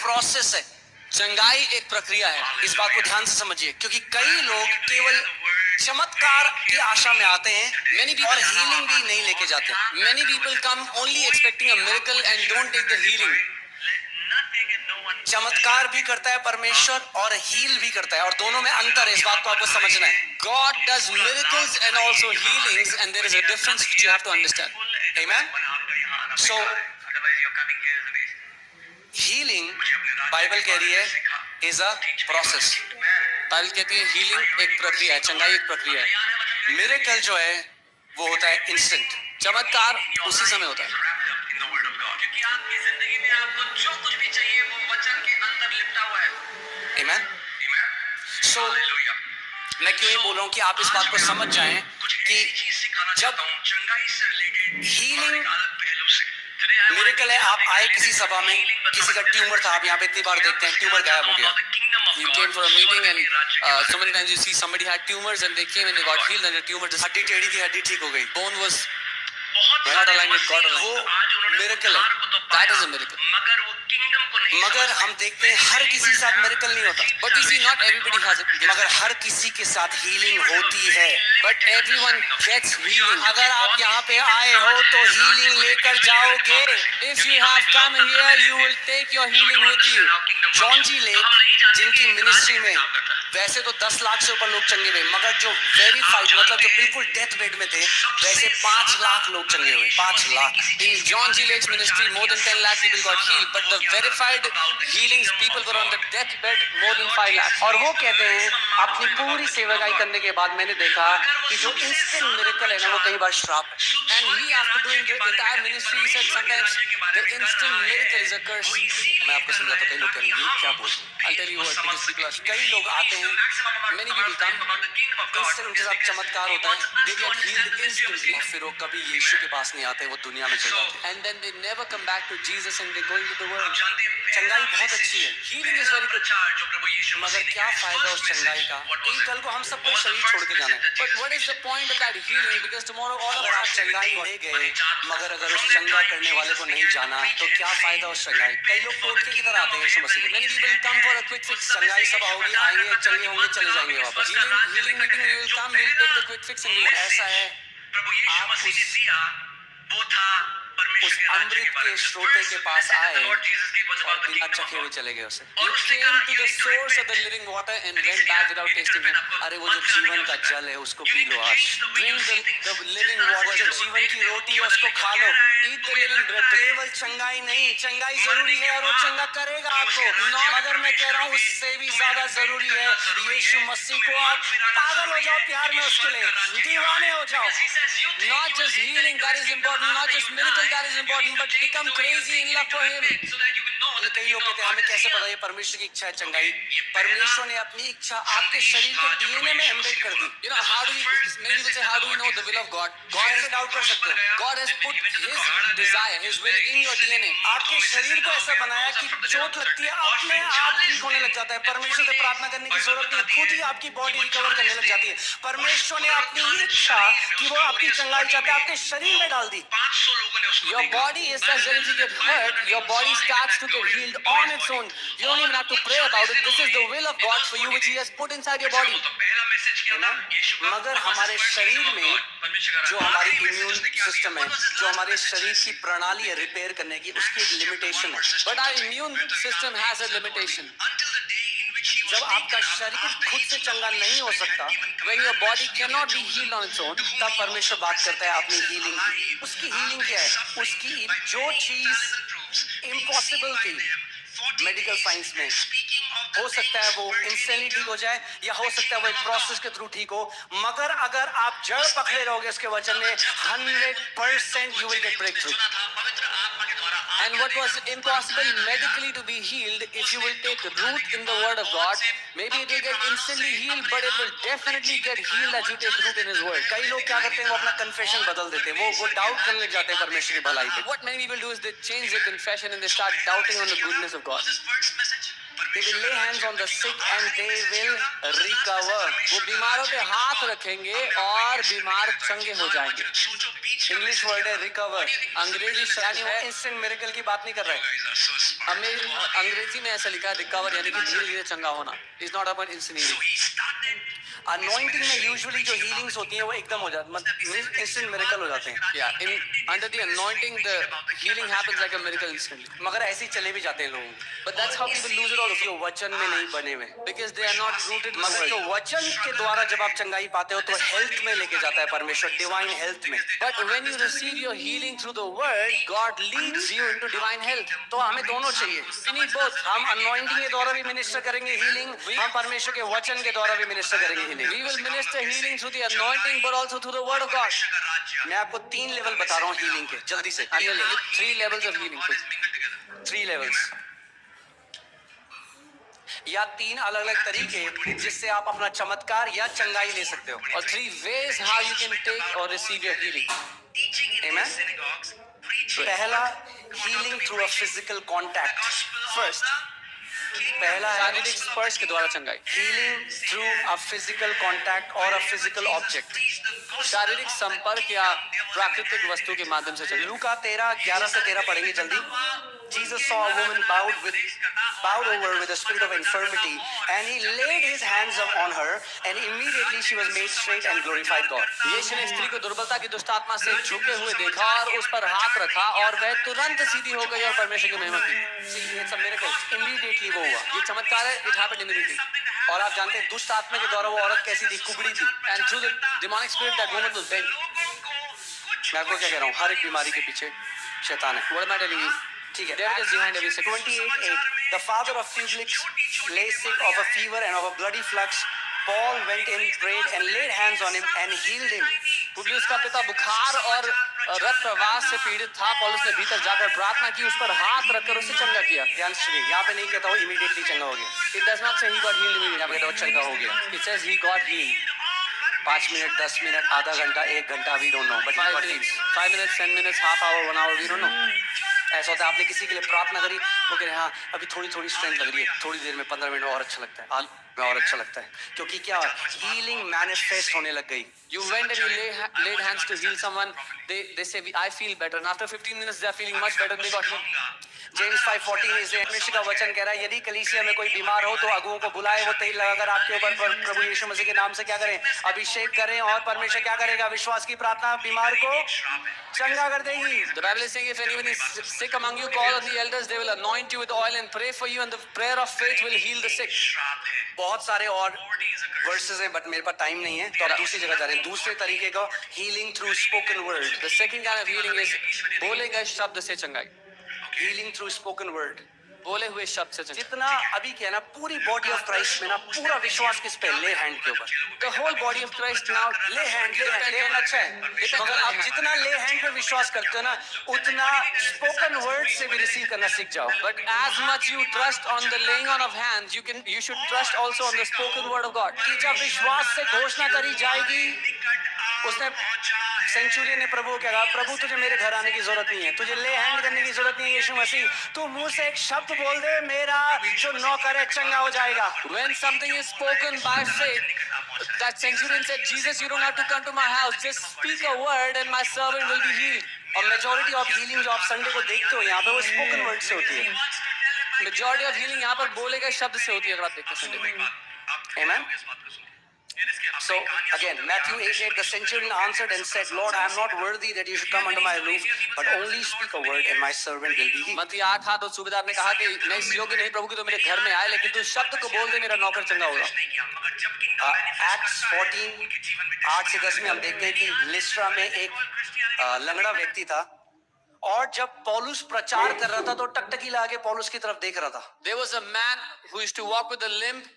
Process है। चंगाई एक प्रक्रिया है, इस बात को ध्यान से समझिए, क्योंकि कई लोग केवल चमत्कार की आशा में आते हैं और हीलिंग भी नहीं लेके जाते। Many people come only expecting a miracle and don't take the healing. चमत्कार भी करता है परमेश्वर और हील भी करता है, और दोनों में अंतर है, इस बात को आपको समझना है। God does miracles and also healings, and there is a difference which you have to understand. Amen. So healing, Bible कह रही है, is a process. बाइबल कहती है हीलिंग एक प्रक्रिया है, चंगाई एक प्रक्रिया है। मिरेकल जो है वो होता है इंस्टेंट, चमत्कार उसी समय होता है। Amen. So, मैं क्यों ये बोल रहा हूँ कि आप इस बात को समझ जाएं कि जब हीलिंग मिरेकल है, आप आए किसी सभा में, किसी का ट्यूमर था, आप यहाँ पे इतनी बार देखते हैं ट्यूमर गायब हो गया। You came for a meeting and so many times you see somebody had tumors and they came and they got healed and the tumor just हड्डी टेढ़ी थी, हड्डी ठीक हो गई। Bone was not aligned with God aligned। वो miracle है, that is a miracle। मगर हम देखते हैं हर किसी के साथ मिरेकल नहीं होता। But we see not everybody has it। मगर हर किसी के साथ हीलिंग होती है। But everyone gets healing। अगर आप यहाँ पे आए हो तो हीलिंग लेकर जाओगे। If you have come here, you will take your healing with you। John ji Lake, जिनकी मिनिस्ट्री में वैसे तो 10 लाख से ऊपर लोग चंगे हुए, मगर जो वेरीफाइड मतलब जो बिल्कुल डेथ बेड में थे, वैसे 5 लाख लोग चंगे हुए। 5 lakh. In John G. Lake's ministry, more than 10 lakh people got healed, but the verified healings people were on the death bed more than 5 lakh। और वो कहते हैं अपनी पूरी सेवकाई करने के बाद मैंने देखा कि जो इंस्टेंट मिरेकल है ना, वो कई बार श्राप है। And he after doing the entire ministry he said sometimes the instant miracle is a curse। मैं आपको समझाता हूँ, कई लोग कह रहे हैं क्या बोलते हैं। I'll tell you what, because people are, कई लोग आते हैं, many people come, इंस्टेंट उनके साथ चमत्कार होता है, they get healed instantly, फिर वो कभी यीशु के पास नहीं आते, वो दुनिया में चले जाते हैं। And then they never come back to Jesus and they go into the world। चंगाई बहुत अच्छी है, healing is very good, मगर क्या फायदा उस चंगाई का? कल को हम सबको शरीर छोड़ के जाना है। But what is the point of that healing? Because tomorrow all of us चंगाई ले गए, मगर अगर उस चंगा करने वाले को नहीं जाना तो क्या फायदा उस चंगाई? कई लोग टोटके की तरह आते हैं यीशु मसीह के। Many people come for a quick fix। चंगाई सभा होगी, आएंगे, चंगे होंगे, चले जाएंगे वापस। Healing meeting we will come, we will take the quick fix and ऐसा है। उस अमृत के श्रोते के पास आए और बिना चखे हुए चले गए उसे। You came to the source of the living water and went back without tasting it। अरे वो जो जीवन का जल है उसको पी लो आज। Drink the living water, जो जीवन की रोटी है उसको खा लो। Eat the living bread। केवल चंगाई नहीं, चंगाई जरूरी है और वो चंगा करेगा आपको, मगर मैं कह रहा हूँ उससे भी ज्यादा जरूरी है यीशु मसीह को आप पागल हो जाओ प्यार में उसके लिए, दीवाने हो जाओ। Not just healing that is important, not just miracle that is important, but become crazy in love for him। कई लोग कहते हैं हमें कैसे पता ये परमेश्वर की इच्छा है चंगाई? परमेश्वर ने अपनी इच्छा आपके शरीर के डीएनए में एम्बेड कर दी। You know how do we, many people say how do we know the will of God? God ऐसे डाउट कर सकते हो। God has put His desire, His will in your DNA। आपके शरीर को ऐसा बनाया कि चोट लगती है अपने आप ठीक होने लग जाता है, परमेश्वर से प्रार्थना करने की जरूरत नहीं, खुद ही आपकी बॉडी रिकवर करने लग जाती है। परमेश्वर ने अपनी इच्छा कि वो आपकी चंगाई चाहते हैं आपके शरीर में डाल दी। Your body is such that if you get hurt, your body starts to get healed on its own। You don't even have to pray about it। This is the will of God for you, which He has put inside your body। मगर हमारे शरीर में जो हमारी immune system है, जो हमारे शरीर की प्रणाली है रिपेयर करने की, उसकी एक लिमिटेशन है। But our immune system has a limitation। जब आपका शरीर खुद से चंगा नहीं हो सकता, when your body cannot be healed on its own, तब परमेश्वर बात करता है अपनी हीलिंग की। उसकी हीलिंग क्या है? उसकी जो चीज इम्पॉसिबल थी मेडिकल साइंस में, हो सकता है वो इंस्टेंटली ठीक हो जाए, या हो सकता है वो एक प्रोसेस के थ्रू ठीक हो, मगर अगर आप जड़ पकड़े रहोगे उसके वचन में 100% you will get breakthrough। And what was impossible medically to be healed, if you will take root in the word of God, maybe it will get instantly healed, but it will definitely get healed as you take root in His word। कई लोग क्या करते हैं, वो अपना confession बदल देते हैं, वो डाउट करने लग जाते हैं परमेश्वर की भलाई पे। What many people do is they change their confession and they start doubting on the goodness of God। They will lay hands on the sick and they will recover. वो बीमारों पे हाथ रखेंगे और बीमार चंगे हो जाएंगे. इंग्लिश वर्ड है recover. अंग्रेजी शब्द है इंस्टेंट मिरेकल की बात नहीं कर रहे. अंग्रेजी में ऐसा लिखा है रिकवर यानी कि धीरे धीरे चंगा होना. It's not about instant. Anointing में यूजुअली जो हीलिंग्स होती हैं वो एकदम हो जाती है, इंस्टेंट मिरेकल हो जाते हैं. Yeah, in under the anointing the healing happens like a miracle instantly. मगर ऐसे ही चले भी जाते हैं लोग. But that's how people lose it all. जो वचन में नहीं बने हुए. Because they are not rooted. मगर जो वचन के द्वारा जब आप चंगाई पाते हो तो हेल्थ में लेके जाता है परमेश्वर, डिवाइन हेल्थ में. But when you receive your healing through the word, God leads you into divine health. तो हमें दोनों चाहिए. We need both. हम अनॉइंटिंग के द्वारा भी मिनिस्टर करेंगे हीलिंग, हम परमेश्वर के वचन के द्वारा भी मिनिस्टर करेंगे. We will minister healing through the anointing, but also through the word of God. मैं आपको 3 लेवल बता रहा हूँ हीलिंग के, जल्दी से. 3 levels of healing. 3 levels. या 3 अलग-अलग तरीके जिससे आप अपना चमत्कार या चंगाई ले सकते हो. और 3 ways how you can take or receive your healing. Amen. पहला, healing through a physical contact. First. पहला शारीरिक स्पर्श के द्वारा चंगाई. Healing through a physical contact और अ फिजिकल ऑब्जेक्ट. शारीरिक संपर्क या प्राकृतिक वस्तु के माध्यम से चंगाई. लूका 13:11-13 पढ़ेंगे जल्दी. Jesus saw a woman bowed over with a spirit of infirmity, and he laid his hands on her, and immediately she was made straight and glorified God. यीशु ने स्त्री को दुर्बलता की दुष्ट आत्मा से झुके हुए देखा और उस पर हाथ रखा और वह तुरंत सीधी हो गई और परमेश्वर की महिमा की. It's a miracle. Immediately वो हुआ. ये चमत्कार है. It happened immediately. और आप जानते हैं दुष्ट आत्मा के द्वारा वो औरत कैसी थी? कुबड़ी थी. And through the demonic spirit that woman was bent. मैं आपको क्या कह रहा हूँ? हर एक बीमारी के पीछे शैतान है. What am I telling you? ठीक है. Devil is behind every sickness. 28:8. The father of Publius lay sick of a fever and of a bloody flux. Paul went in, prayed and laid hands on him and healed him. Publius का पिता बुखार और रक्त प्रवाह से पीड़ित था. पौलुस ने भीतर जाकर प्रार्थना की, उस पर हाथ रखकर उसे चंगा किया. ध्यान से सुनिए, यहाँ पे नहीं कहता वो इमीडिएटली चंगा हो गया. It does not say he got healed immediately. यहाँ पे कहता वो चंगा हो गया. It says he got healed. 5 minute, 10 minute, आधा घंटा, 1 घंटा, we don't know. But 5 minutes, 10 minutes, half hour, 1 hour, we don't know. ऐसा होता है आपने किसी के लिए प्रार्थना करी, वो कह रहे हैं हाँ अभी थोड़ी स्ट्रेंथ लग रही है, थोड़ी देर में 15 मिनट और अच्छा लगता है, हाल में और अच्छा लगता है. क्योंकि क्या हीलिंग मैनिफेस्ट होने लग गई. You went and you laid hands to heal someone. They say I feel better, and after 15 minutes they are feeling much better. They got healed. James 5:14 इस परमेश्वर का वचन कह रहा है यदि कलीसिया में कोई बीमार हो तो अगुओं को बुलाए, वो तेल लगाकर आपके ऊपर प्रभु यीशु मसीह के नाम से क्या करें? अभिषेक करें. और परमेश्वर क्या करेगा? विश्वास की प्रार्थना बीमार को चंगा कर देगी. The Bible is saying if anyone is sick among you, call on the elders, they will anoint you with oil and pray for you, and the prayer of faith will heal the sick. बहुत सारे और versus हैं but मेरे पास time नहीं है तो अब दूसरी जगह जा रहे हैं. दूसरे तरीके का healing through spoken word. The second kind of healing is बोले गए शब्द से चंगाई. हीलिंग थ्रू स्पोकन वर्ड, बोले हुए शब्द से. जितना अभी क्या ना पूरी बॉडी ऑफ क्राइस्ट में ना पूरा विश्वास किस पे? ले हैंड के ऊपर. The whole body of Christ now lay hand अच्छा है. मगर आप जितना ले हैंड पे विश्वास करते हो ना उतना स्पोकन वर्ड से भी रिसीव करना सीख जाओ. But as much you trust on the laying on of hands, you should trust also on the spoken word of God. कि जब विश्वास से घोषणा करी जाएगी, उसने सेंचुरियन ने प्रभु क्या कहा? प्रभु तुझे मेरे घर आने की जरूरत नहीं है, तुझे ले हैंड करने की जरूरत नहीं है. यीशु मसीह तू मुंह से एक शब्द बोल दे, मेरा जो नौकर है चंगा हो जाएगा. When something is spoken by faith, that centurion said, Jesus, you don't have to come to my house, just speak a word and my servant will be healed. और मेजॉरिटी ऑफ हीलिंग जो आप Sunday को देखते हो यहाँ पे वो spoken word से होती है. मेजॉरिटी ऑफ हीलिंग यहाँ पर बोले गए शब्द से होती है अगर आप देखते हैं संडे में. Amen. So again, Matthew 8:8, the centurion answered and said, Lord, I am not worthy that you should come under my roof, but only speak a word and my servant will be healed. मत्ती 8:8 तो सूबेदार ने कहा कि मैं इस योग्य नहीं प्रभु कि तो मेरे घर में आए, लेकिन तू शब्द को बोल दे मेरा नौकर चंगा होगा. Acts 14:8-10 में हम देखते हैं कि लिस्ट्रा में एक लंगड़ा व्यक्ति था और जब पौलुस प्रचार कर रहा था तो टकटकी लाके पौलुस की तरफ देख रहा था. There was a man who used to walk with a limp,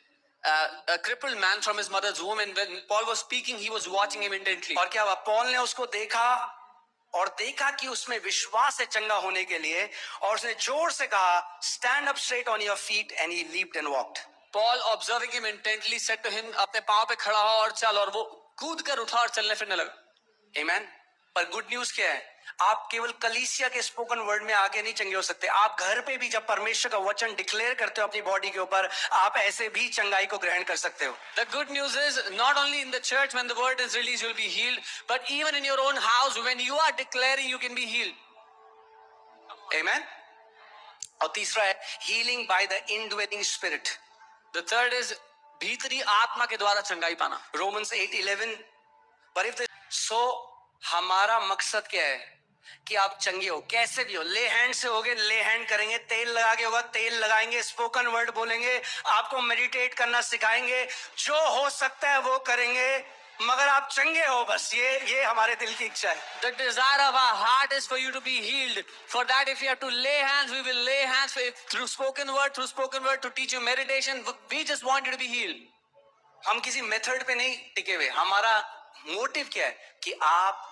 a crippled man from his mother's womb, and when Paul was speaking he was watching him intently. और क्या हुआ? पौल ने उसको देखा और देखा कि उसमें विश्वास है चंगा होने के लिए, और उसने जोर से कहा stand up straight on your feet, and he leaped and walked. Paul observing him intently said to him, अपने पांव पे खड़ा हो और चल, और वो कूद कर उठा और चलने फिरने लगा. Amen. पर गुड न्यूज क्या है? आप केवल कलीसिया के स्पोकन वर्ड में आगे नहीं चंगे हो सकते, आप घर पे भी जब परमेश्वर का वचन डिक्लेयर करते हो अपनी बॉडी के ऊपर, आप ऐसे भी चंगाई को ग्रहण कर सकते हो. The good news is not only in the church when the word is released you'll be healed, but even in your own house when you are declaring you can be healed. Amen. और तीसरा है healing by the indwelling spirit. The third is भीतरी आत्मा के द्वारा चंगाई पाना. Romans 8:11. But if the so हमारा मकसद क्या है कि आप चंगे हो, कैसे भी हो. ले हैंड से होगे, ले हैंड करेंगे. तेल लगा के होगा, तेल लगाएंगे. स्पोकन वर्ड बोलेंगे, आपको मेडिटेट करना सिखाएंगे. जो हो सकता है वो करेंगे, मगर आप चंगे हो. बस ये हमारे दिल की इच्छा है. The desire of our heart is for you to be healed. For that if you have to lay hands, we will lay hands through spoken word to teach you meditation. We just want you to be healed. हम किसी method पे नहीं टिके हुए. हमारा motive क्या है कि आप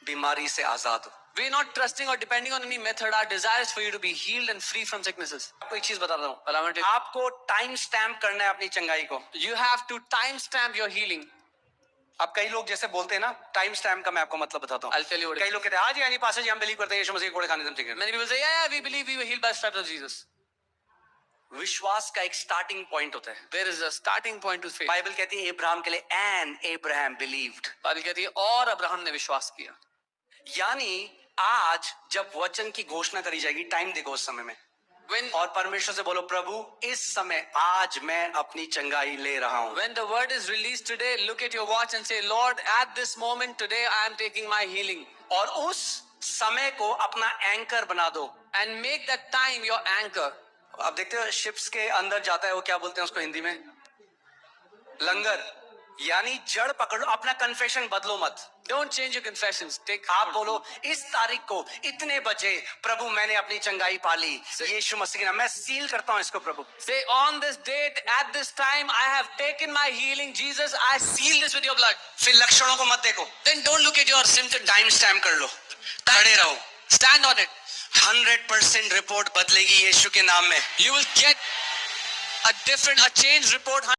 बीमारी से आजाद हो. We are not trusting or depending on any method. Our desire is for you to be healed and free from sicknesses. आपको एक चीज बता रहा हूँ. आपको टाइम स्टैम्प करना है अपनी चंगाई को. You have to time stamp your healing. अब कई लोग जैसे बोलते हैं ना, टाइम स्टैम्प का मैं आपको मतलब बताता हूँ. I'll tell you what. कई लोग कहते हैं हाँ जी हाँ जी पास्टर जी हम बिलीव करते हैं यीशु मसीह के कोड़े खाने से हम ठीक हैं. Many people say yeah we believe we were healed by the stripes of Jesus. विश्वास का एक स्टार्टिंग पॉइंट होता है. There is a starting point to faith. Bible कहती है अब्राहम के लिए and Abraham believed. बाइबल कहती है और अब्राहम ने विश्वास किया. यानी आज जब वचन की घोषणा करी जाएगी, टाइम देखो उस समय में. और परमेश्वर से बोलो प्रभु इस समय आज मैं अपनी चंगाई ले रहा हूँ. When the word is released today, look at your watch and say Lord at this moment today I am taking my healing. और उस समय को अपना एंकर बना दो. And make that time your anchor. आप देखते हो शिप्स के अंदर जाता है वो क्या बोलते हैं उसको हिंदी में? लंगर. यानी जड़ पकड़ो, अपना कन्फेशन बदलो मत. Don't change your confessions. आप बोलो इस तारीख को इतने बजे प्रभु मैंने अपनी चंगाई पाली यीशु मसीह के नाम. मैं सील करता हूँ इसको प्रभु. Say on this date at this time I have taken my healing Jesus. I seal this with your blood. फिर लक्षणों को मत देखो. Then don't look at your symptoms. Time stamp कर लो, खड़े रहो. Stand on it. 100% रिपोर्ट बदलेगी यीशु के नाम में. You will get a change report.